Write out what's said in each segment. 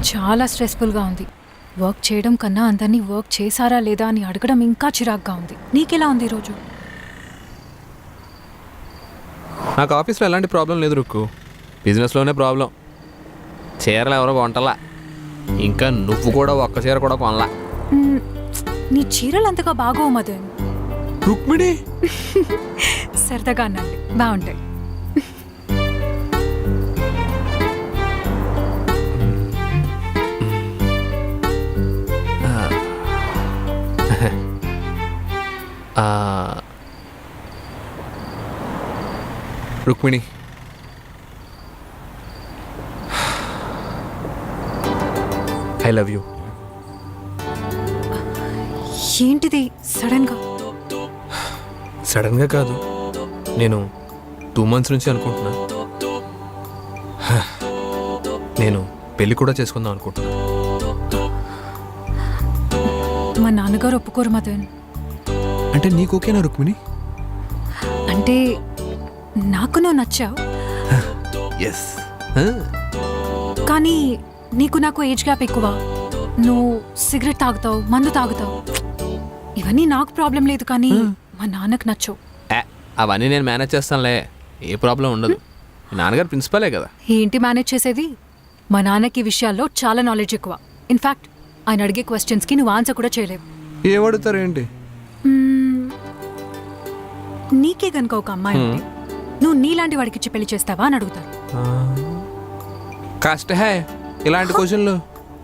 చాలా స్ట్రెస్ఫుల్గా ఉంది. వర్క్ చేయడం కన్నా అందరినీ వర్క్ చేశారా లేదా అని అడగడం ఇంకా చిరాగ్గా ఉంది. నీకెలా ఉంది ఈరోజు? నాకు ఆఫీస్లో ఎలాంటి ప్రాబ్లం లేదు రుక్కు. బిజినెస్లోనే ప్రాబ్లం. చీరలు ఎవరో కొంటలా. ఇంకా నువ్వు కూడా ఒక్క చీర కూడా కొనలా. నీ చీరలు అంతగా బాగోవు మదన్. రుక్మిణి సరదాగా అనండి, బాగుంటాయి. Rukmini, I love you. ఏంటిది సడన్గా? సడన్గా కాదు, నేను 2 months నుంచి అనుకుంటున్నా. నేను పెళ్ళి కూడా చేసుకుందాం అనుకుంటున్నా. మా నాన్నగారు ఒప్పుకోరు మదన్. అంటే నీకు ఓకేనా రుక్మిణి? అంటే నాకు నువ్వు నచ్చావు, ఎస్. కానీ నీకు నాకు ఏజ్ గ్యాప్ ఎక్కువ. నువ్వు సిగరెట్ తాగుతావు, మందు తాగుతావు. ఇవన్నీ నాకు ప్రాబ్లం లేదు, కానీ మా నాన్నకు నచ్చవు. అవన్నీ నేను మేనేజ్ చేస్తానులే, ఏ ప్రాబ్లం ఉండదు. మీ నాన్నగారు ప్రిన్సిపలే కదా. ఏంటి మేనేజ్ చేసేది? మా నాన్నకి ఈ విషయాల్లో చాలా నాలెడ్జ్ ఎక్కువ. ఇన్ఫ్యాక్ట్ ఆయన అడిగే క్వశ్చన్స్కి నువ్వు ఆన్సర్ కూడా చేయలేవు. ఏమడుగుతారు ఏంటి? నీకే గనుక ఒక అమ్మాయి ఉంటే నువ్వు నీలాంటి వాడికి ఇచ్చి పెళ్లి చేస్తావా అని అడుగుతారు. కష్టమే ఇలాంటి క్వశ్చన్లు.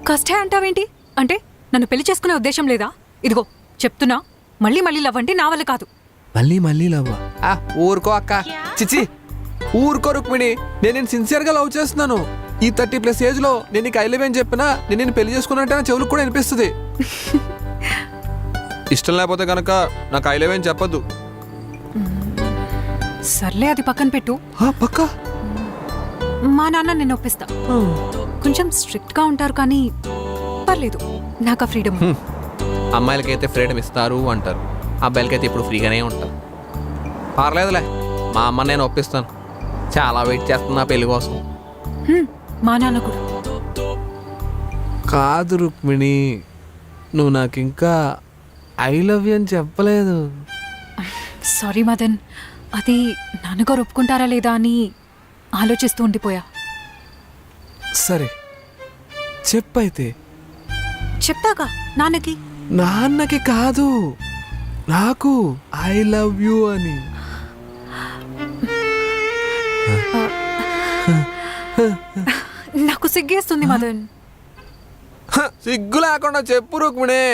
కష్టే అంటావేంటి? అంటే నన్ను పెళ్లి చేసుకునే ఉద్దేశం లేదా? ఇదిగో చెప్తున్నా, మళ్ళీ మళ్ళీ లవ్ అంటే నా వల్ల కాదు. మళ్ళీ లవ్వా? ఊరుకో అక్క, చిచి ఊరుకో రుక్మిణి. నేను సిన్సియర్గా లవ్ చేస్తున్నాను. ఈ 30+ ఏజ్లో నేను నీకు ఐ లవ్ అని చెప్పినా నేను పెళ్లి చేసుకున్నట్టే చెవులకు కూడా అనిపిస్తుంది. ఇష్టం లేకపోతే కనుక నాకు ఐ లవ్ అని చెప్పద్దు. సర్లే, అది పక్కన పెట్టు. పక్క మా నాన్న నేను ఒప్పిస్తా. కొంచెం స్ట్రిక్ట్ గా ఉంటారు, కానీ పర్లేదు, నాకు ఆ ఫ్రీడమ్. అమ్మాయిలకైతే ఫ్రీడమ్ ఇస్తారు అంటారు, అబ్బాయిలకైతే ఇప్పుడు ఫ్రీగానే ఉంటారు. పర్లేదులే, మా అమ్మ నేను ఒప్పిస్తాను. చాలా వెయిట్ చేస్తున్నా పెళ్లి కోసం. మా నాన్న కూడా. కాదు రుక్మిణి, నువ్వు నాకు ఇంకా ఐ లవ్ యూ అని చెప్పలేదు. సారీ మదన్, అది నాన్నగారు ఒప్పుకుంటారా లేదా అని ఆలోచిస్తూ ఉండిపోయా. సరే చెప్పైతే. చెప్తాగా నాన్నకి. నాన్నకి కాదు, నాకు ఐ లవ్ యూ అని. నాకు సిగ్గేస్తుంది మదన్. సిగ్గు లేకుండా చెప్పు రుక్మిణి.